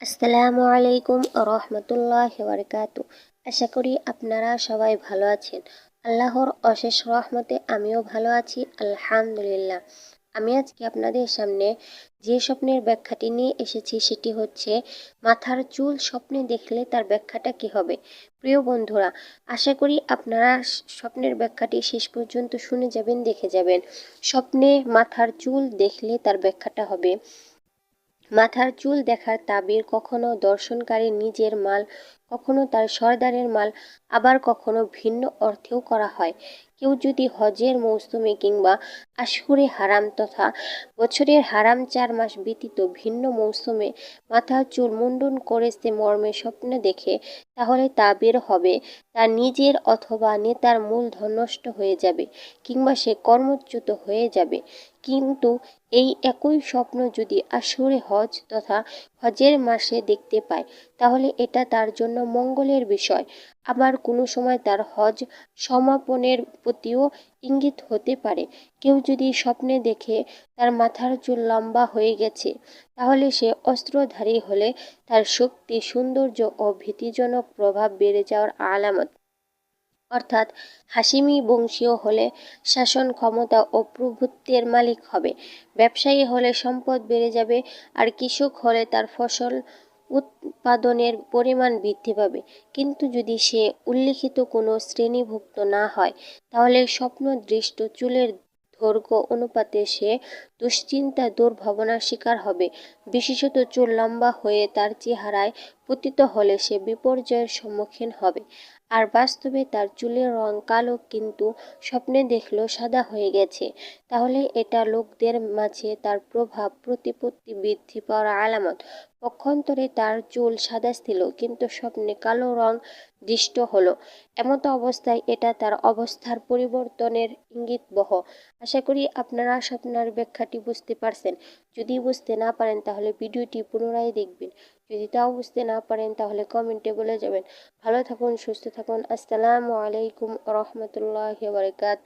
আসসালামু আলাইকুম রহমতুল্লাহি ওয়া বারাকাতু। আশা করি আপনারা সবাই ভালো আছেন। আল্লাহর অশেষ রহমতে আমিও ভালো আছি, আলহামদুলিল্লাহ। আমি আজকে আপনাদের সামনে যে স্বপ্নের ব্যাখ্যাটি নিয়ে এসেছি সেটি হচ্ছে মাথার চুল স্বপ্নে দেখলে তার ব্যাখ্যাটা কি হবে। প্রিয় বন্ধুরা, আশা করি আপনারা স্বপ্নের ব্যাখ্যাটি শেষ পর্যন্ত শুনে যাবেন, দেখে যাবেন। স্বপ্নে মাথার চুল দেখলে তার ব্যাখ্যাটা হবে, মাথার চুল দেখার তাবির কখনো দর্শনকারী নিজের মাল, কখনো তার সর্দারের মাল, আবার কখনো ভিন্ন অর্থেও করা হয়। কেউ যদি হজের মৌসুমে কিংবা আশহুরে হারাম তথা বছরের হারাম 4 মাস ব্যতীত ভিন্ন মৌসুমে মাথার চুল মুন্ডন করেছে মর্মে স্বপ্ন দেখে, তাহলে তাবির হবে তার নিজের অথবা নেতার মূলধন নষ্ট হয়ে যাবে কিংবা সে কর্মচ্যুত হয়ে যাবে। কিন্তু এই একই স্বপ্ন যদি আশহুরে হজ তথা হজের মাসে দেখতে পায়, তাহলে এটা তার জন্য মঙ্গলের বিষয়। আবার কোনো সময় তার হজ সমাপনের প্রতিও ইঙ্গিত হতে পারে। কেউ যদি স্বপ্নে দেখে তার মাথার চুল লম্বা হয়ে গেছে, তাহলে সে অস্ত্রধারী হলে তার শক্তি, সৌন্দর্য ও ভীতিজনক প্রভাব বেড়ে যাওয়ার আলামত। অর্থাৎ হাশিমি বংশীয় হলে শাসন ক্ষমতা ও প্রভুত্বের মালিক হবে, ব্যবসায়ী হলে সম্পদ বেড়ে যাবে, আর কৃষক হলে তার ফসল উৎপাদনের পরিমাণ বৃদ্ধি পাবে। কিন্তু যদি সে উল্লিখিত কোনো শ্রেণীভুক্ত না হয়, তাহলে স্বপ্নদৃষ্ট চুলের দৈর্ঘ্য অনুপাতে সে দুশ্চিন্তা, দুর্ভাবনার শিকার হবে। বিশেষত চুল লম্বা হয়ে তার চেহারায় পতিত হলে সে বিপর্যয়ের সম্মুখীন হবে। আর বাস্তবে তার চুলের রং কালো কিন্তু স্বপ্নে দেখলো সাদা হয়ে গেছে, তাহলে এটা লোকদের মাঝে তার প্রভাব প্রতিপত্তি বৃদ্ধি পাওয়ার আলামত। পক্ষান্তরে তার চুল সাদা ছিল কিন্তু স্বপ্নে কালো রং দৃষ্ট হলো, এমত অবস্থায় এটা তার অবস্থার পরিবর্তনের ইঙ্গিতবহ। আশা করি আপনারা স্বপ্নের ব্যাখ্যাটি বুঝতে পারছেন। যদি বুঝতে না পারেন তাহলে ভিডিওটি পুনরায় দেখবেন। যদি তাও বুঝতে না পারেন তাহলে কমেন্টে বলে যাবেন। ভালো থাকুন, সুস্থ থাকুন। আসসালামু আলাইকুম রহমতুল্লাহি ওয়া বারাকাতুহু।